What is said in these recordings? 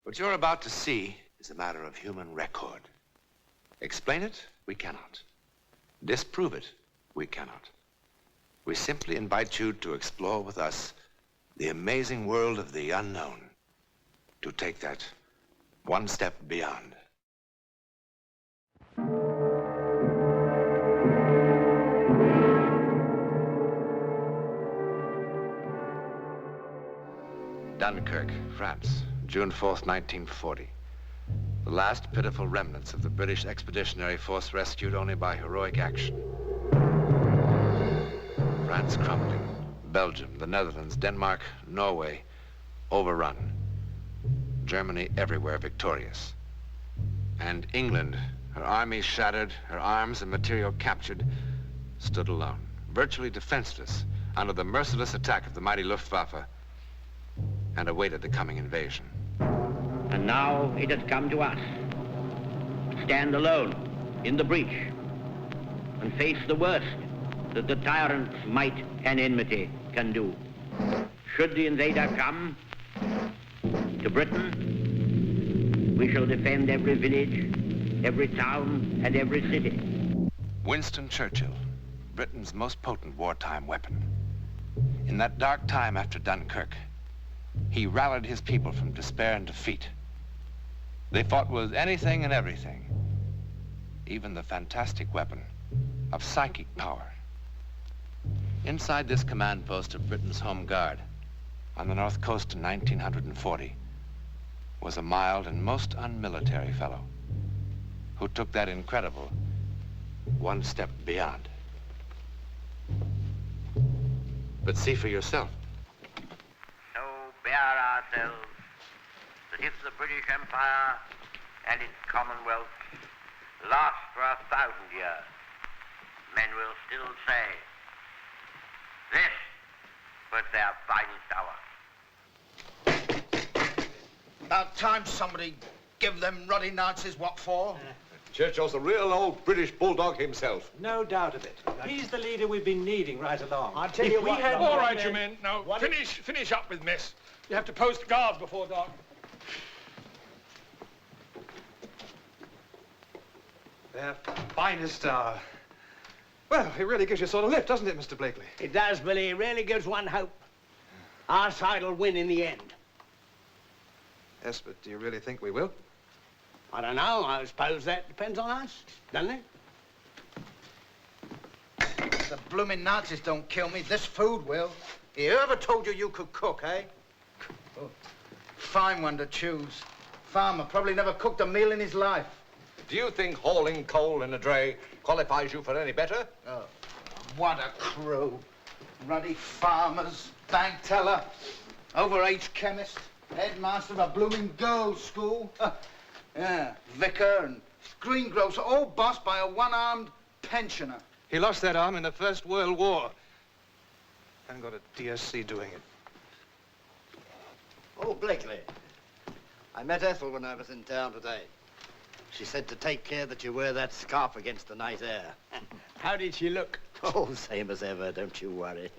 What you're about to see is a matter of human record. Explain it, we cannot. Disprove it, we cannot. We simply invite you to explore with us the amazing world of the unknown, to take that one step beyond. Dunkirk, France, June 4th, 1940. The last pitiful remnants of the British Expeditionary Force rescued only by heroic action. France crumbling. Belgium, the Netherlands, Denmark, Norway, overrun. Germany everywhere victorious. And England, her army shattered, her arms and material captured, stood alone, virtually defenseless, under the merciless attack of the mighty Luftwaffe, and awaited the coming invasion. And now it has come to us to stand alone in the breach and face the worst that the tyrant's might and enmity can do. Should the invader come to Britain, we shall defend every village, every town, and every city. Winston Churchill, Britain's most potent wartime weapon. In that dark time after Dunkirk, he rallied his people from despair and defeat. They fought with anything and everything, even the fantastic weapon of psychic power. Inside this command post of Britain's home guard on the North Coast in 1940 was a mild and most unmilitary fellow who took that incredible one step beyond. But see for yourself. Bear ourselves that if the British Empire and its Commonwealth last for 1,000 years, men will still say, this was their finest hour. About time somebody give them ruddy Nazis what for. Churchill's a real old British bulldog himself. No doubt of it. He's the leader we've been needing right along. I'll tell you what. All right, you men. Now, finish up with mess. You have to post guards before dark. Their finest hour. Well, it really gives you a sort of lift, doesn't it, Mr. Blakely? It does, Billy. It really gives one hope. Our side will win in the end. Yes, but do you really think we will? I don't know. I suppose that depends on us, doesn't it? The blooming Nazis don't kill me. This food will. Whoever told you you could cook, eh? Oh, fine one to choose. Farmer probably never cooked a meal in his life. Do you think hauling coal in a dray qualifies you for any better? Oh, what a crew. Ruddy farmers, bank teller, overage chemist, headmaster of a blooming girls' school. Yeah, vicar and greengrocer, all bossed by a one-armed pensioner. He lost that arm in the First World War. And got a DSC doing it. Oh, Blakely. I met Ethel when I was in town today. She said to take care that you wear that scarf against the night air. How did she look? Oh, same as ever, don't you worry.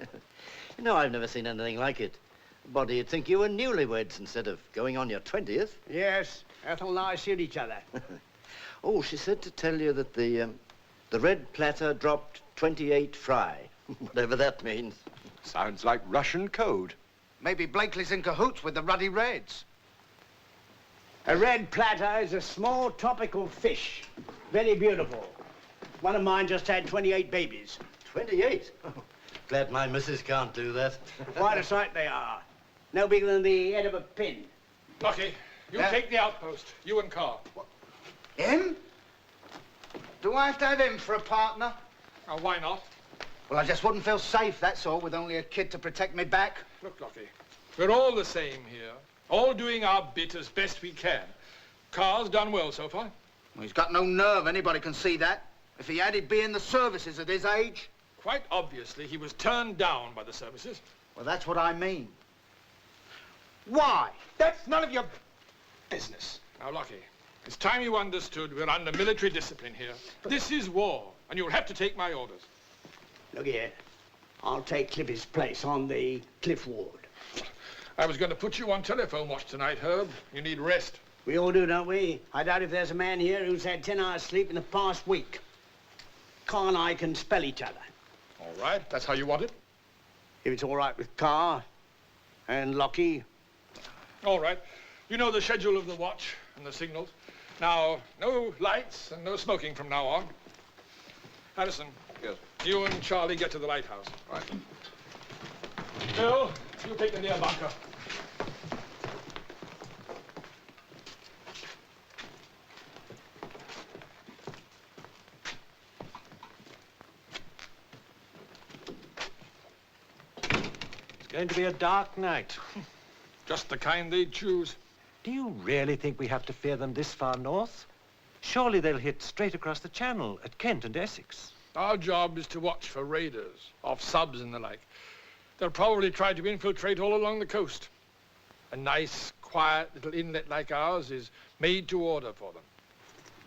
You know, I've never seen anything like it. A body'd think you were newlyweds instead of going on your 20th. Yes, Ethel and I suit each other. Oh, she said to tell you that the red platter dropped 28 fry, whatever that means. Sounds like Russian code. Maybe Blakely's in cahoots with the Ruddy Reds. A red platter is a small tropical fish. Very beautiful. One of mine just had 28 babies. 28? Oh, glad my missus can't do that. Quite a sight they are. No bigger than the head of a pin. Lucky, you take the outpost. You and Carr. What? Him? Do I have to have him for a partner? Now, why not? Well, I just wouldn't feel safe, that's all, with only a kid to protect me back. Look, Lucky, we're all the same here. All doing our bit as best we can. Carr's done well so far. Well, he's got no nerve, anybody can see that. If he had, he'd be in the services at his age. Quite obviously, he was turned down by the services. Well, that's what I mean. Why? That's none of your business. Now, Lucky, it's time you understood we're under military discipline here. This is war, and you'll have to take my orders. Look here. I'll take Cliffy's place on the cliff ward. I was going to put you on telephone watch tonight, Herb. You need rest. We all do, don't we? I doubt if there's a man here who's had 10 hours sleep in the past week. Carr and I can spell each other. All right, that's how you want it? If it's all right with Carr and Lockie. All right. You know the schedule of the watch and the signals. Now, no lights and no smoking from now on. Harrison. Yes. You and Charlie get to the lighthouse. Right. Bill, you take the near bunker. It's going to be a dark night. Just the kind they'd choose. Do you really think we have to fear them this far north? Surely they'll hit straight across the channel at Kent and Essex. Our job is to watch for raiders, off subs and the like. They'll probably try to infiltrate all along the coast. A nice, quiet little inlet like ours is made to order for them.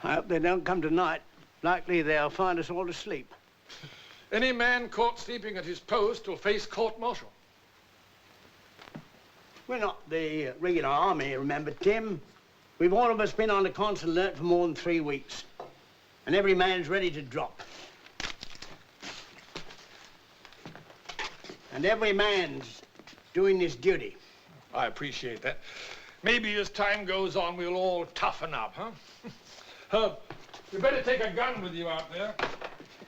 I hope they don't come tonight. Likely they'll find us all asleep. Any man caught sleeping at his post will face court-martial. We're not the regular army, remember, Tim? We've all of us been on the constant alert for more than 3 weeks. And every man's ready to drop. And every man's doing his duty. I appreciate that. Maybe as time goes on, we'll all toughen up, huh? Herb, you better take a gun with you out there.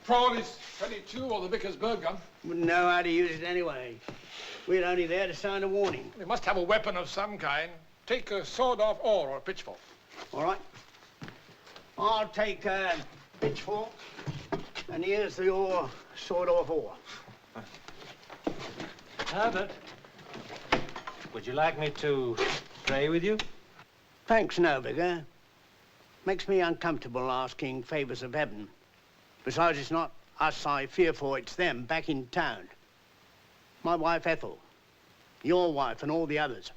Prawley's 22 or the Vickersburg gun. Wouldn't know how to use it anyway. We're only there to sound a warning. They must have a weapon of some kind. Take a sawed-off oar or a pitchfork. All right. I'll take a pitchfork, and here's your sawed-off oar. Herbert, would you like me to pray with you? Thanks, no, Vicar. Makes me uncomfortable asking favors of heaven. Besides, it's not us I fear for, it's them back in town. My wife, Ethel. Your wife and all the others.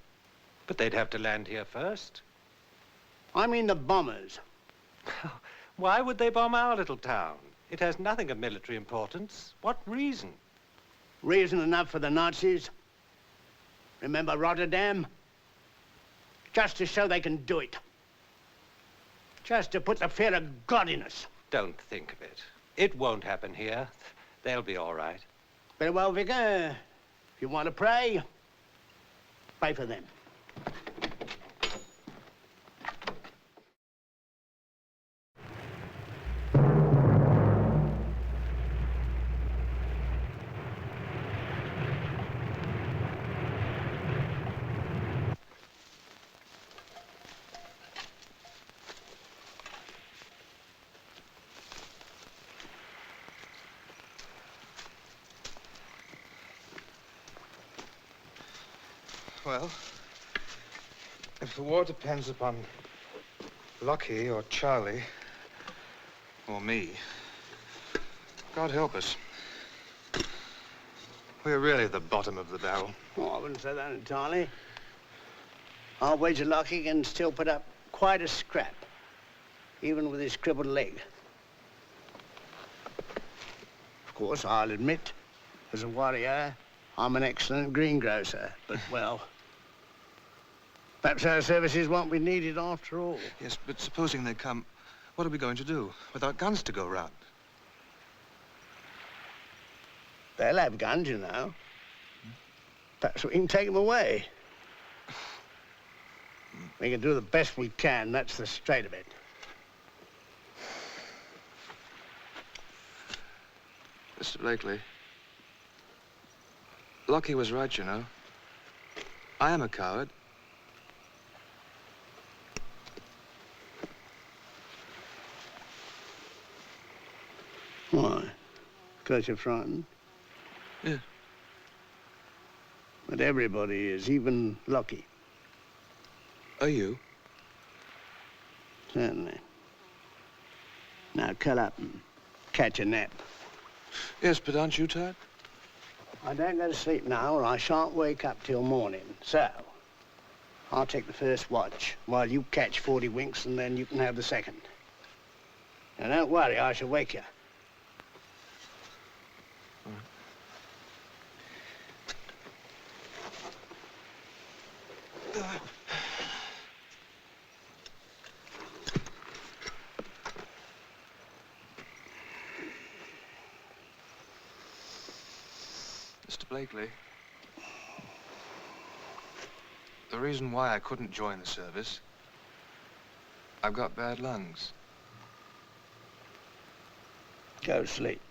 But they'd have to land here first. I mean the bombers. Why would they bomb our little town? It has nothing of military importance. What reason? Reason enough for the Nazis. Remember Rotterdam? Just to show they can do it. Just to put the fear of God in us. Don't think of it. It won't happen here. They'll be all right. Very well, Vicar. If you want to pray for them. Well, if the war depends upon Lockie or Charlie, or me, God help us. We're really at the bottom of the barrel. Oh, I wouldn't say that entirely. I'll wager Lockie can still put up quite a scrap, even with his crippled leg. Of course, I'll admit, as a warrior, I'm an excellent greengrocer, but, well, perhaps our services won't be needed after all. Yes, but supposing they come, what are we going to do without guns to go round? They'll have guns, you know. Perhaps we can take them away. We can do the best we can, that's the straight of it. Mr. Blakely, Lockie was right, you know. I am a coward. Why? Because you're frightened? Yeah. But everybody is, even Lockie. Are you? Certainly. Now, curl up and catch a nap. Yes, but aren't you tired? I don't go to sleep now, or I shan't wake up till morning. So, I'll take the first watch, while you catch 40 winks, and then you can have the second. Now, don't worry, I shall wake you. Blakely. The reason why I couldn't join the service, I've got bad lungs. Go to sleep.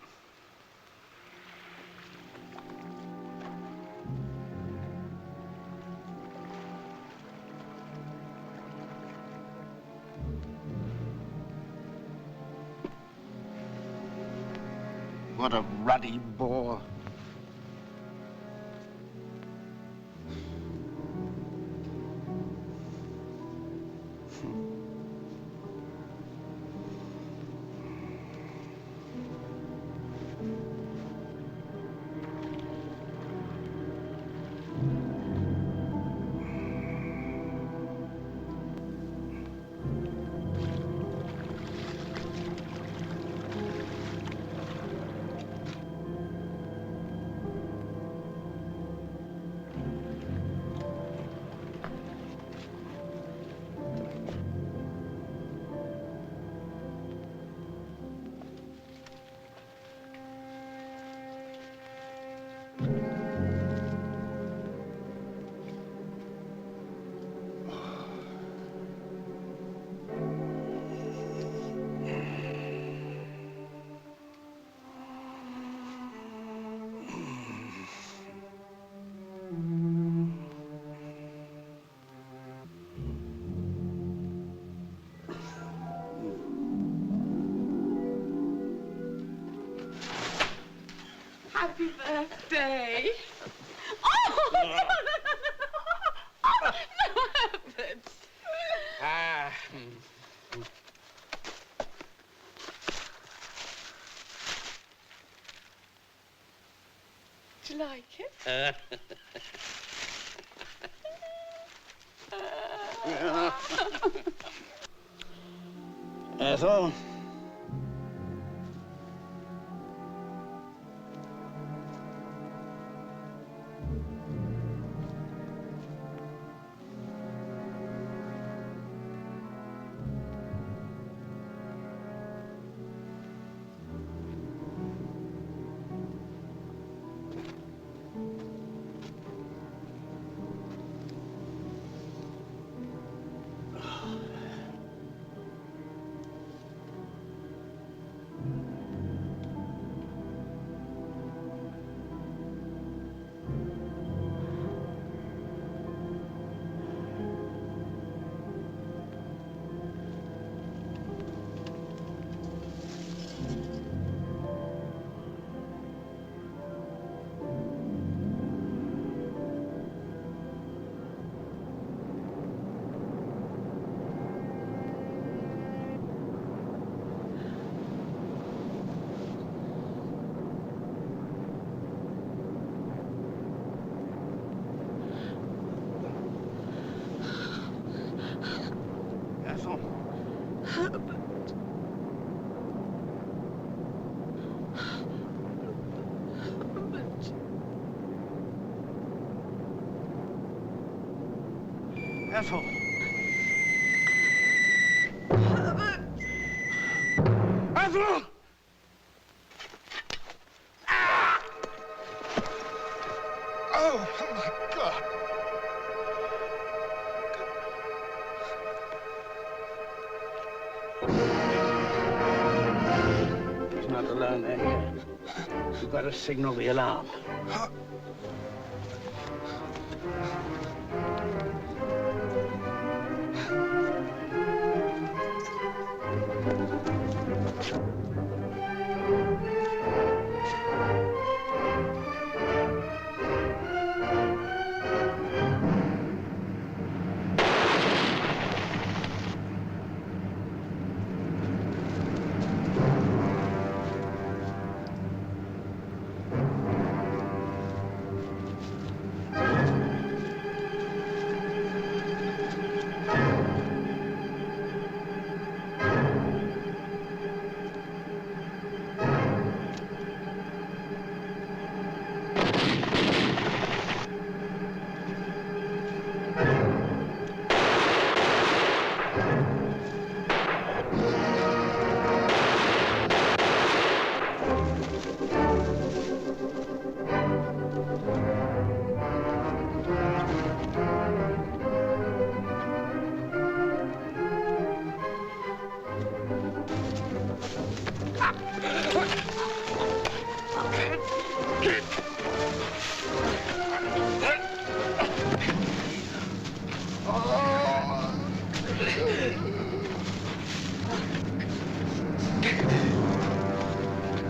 What a ruddy bore. Happy birthday. Oh, no, Herbert. Ah. Do you like it? Ethel? Ethel? Herbert. Herbert. Ethel? Herbert. Ethel! Oh, my God. He's not alone there yet. You've got to signal the alarm.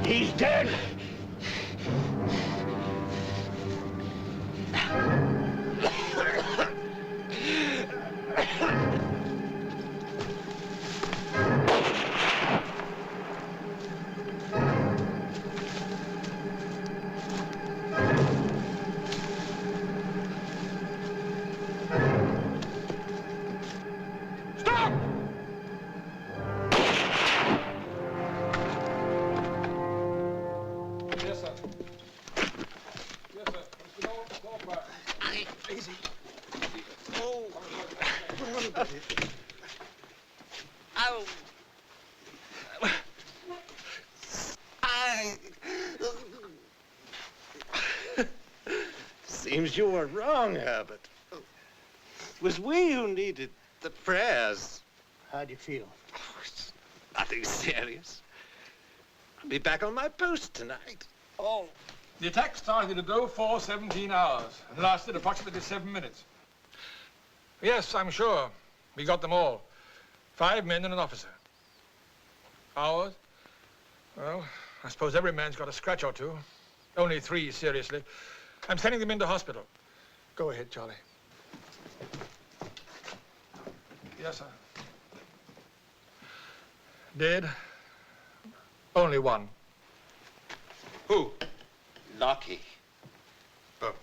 He's dead. Yes, sir. Yes, sir. Mr. Noel, talk back. Easy. Oh. Ow. Seems you were wrong, Herbert. It was we who needed the prayers. How do you feel? Oh, it's nothing serious. I'll be back on my post tonight. Oh. The attack started at 04:17 hours and lasted approximately 7 minutes. Yes, I'm sure. We got them all. 5 men and an officer. Ours? Well, I suppose every man's got a scratch or two. Only 3 seriously. I'm sending them into hospital. Go ahead, Charlie. Yes, sir. Dead? Only one. Who? Lucky. Oh.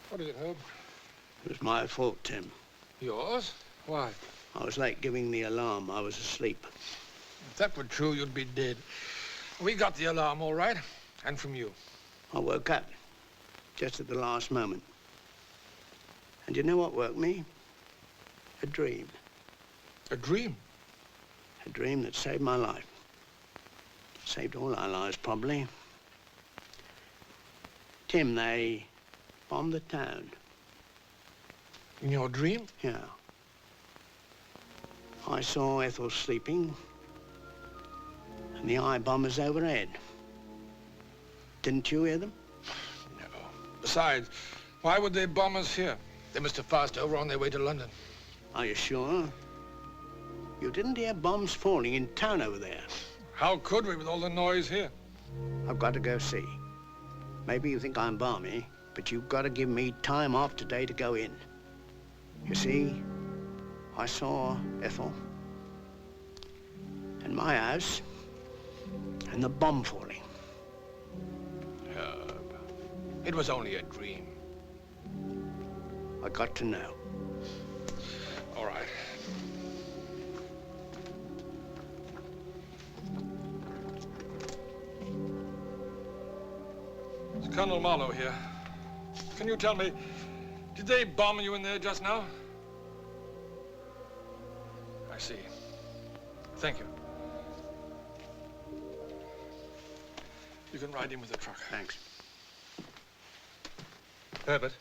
What is it, Herb? It was my fault, Tim. Yours? Why? I was late giving the alarm. I was asleep. If that were true, you'd be dead. We got the alarm all right, and from you. I woke up just at the last moment. And you know what woke me? A dream. A dream? A dream that saved my life. Saved all our lives, probably. Tim, they bombed the town. In your dream? Yeah. I saw Ethel sleeping, and the eye bombers overhead. Didn't you hear them? No. Besides, why would they bomb us here? They must have passed over on their way to London. Are you sure? You didn't hear bombs falling in town over there. How could we with all the noise here? I've got to go see. Maybe you think I'm balmy, but you've got to give me time off today to go in. You see, I saw Ethel and my house and the bomb falling. Herb, it was only a dream. I got to know. All right. It's Colonel Marlowe here. Can you tell me, did they bomb you in there just now? I see. Thank you. You can ride in with the truck. Thanks. Herbert.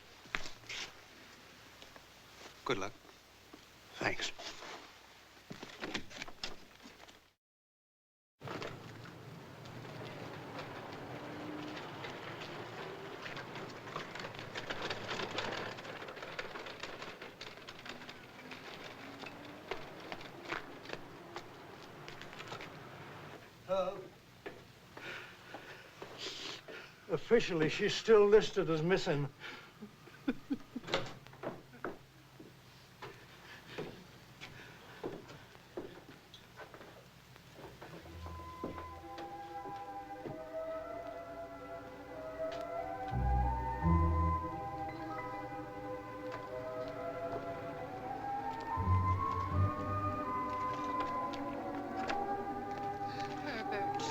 Good luck. Thanks. Officially, she's still listed as missing. Herbert.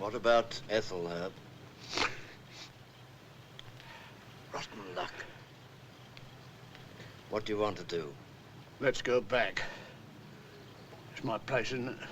What about Ethel, Herb? Rotten luck. What do you want to do? Let's go back. It's my place, isn't it?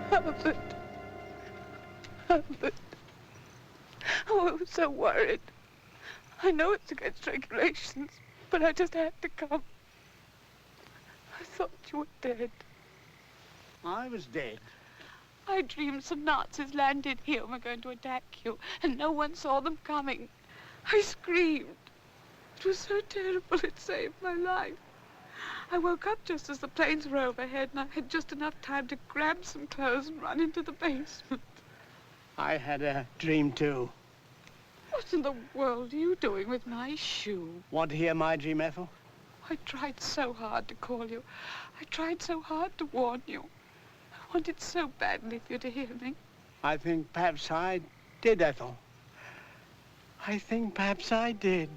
Herbert. Herbert. Oh, I was so worried. I know it's against regulations, but I just had to come. I thought you were dead. I was dead. I dreamed some Nazis landed here and were going to attack you, and no one saw them coming. I screamed. It was so terrible, it saved my life. I woke up just as the planes were overhead, and I had just enough time to grab some clothes and run into the basement. I had a dream, too. What in the world are you doing with my shoe? Want to hear my dream, Ethel? I tried so hard to call you. I tried so hard to warn you. I wanted so badly for you to hear me. I think perhaps I did, Ethel. I think perhaps I did.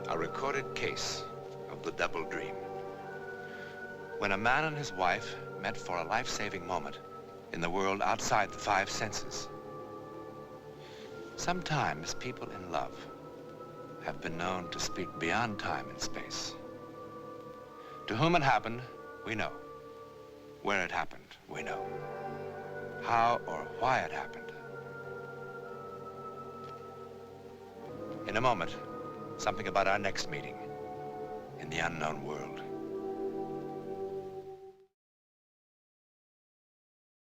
A recorded case of the double dream. When a man and his wife met for a life-saving moment in the world outside the five senses. Sometimes people in love have been known to speak beyond time and space. To whom it happened, we know. Where it happened, we know. How or why it happened. In a moment, something about our next meeting in the unknown world.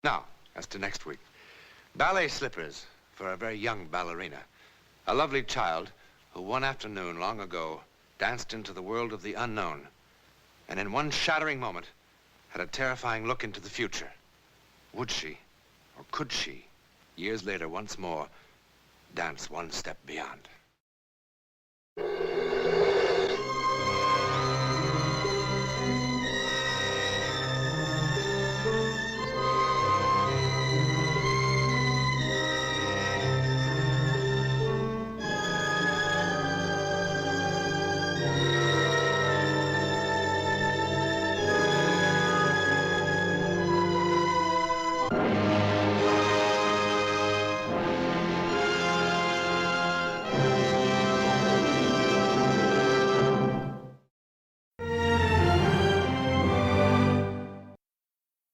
Now, as to next week. Ballet slippers for a very young ballerina. A lovely child who one afternoon long ago danced into the world of the unknown and in one shattering moment had a terrifying look into the future. Would she, or could she, years later once more, dance one step beyond?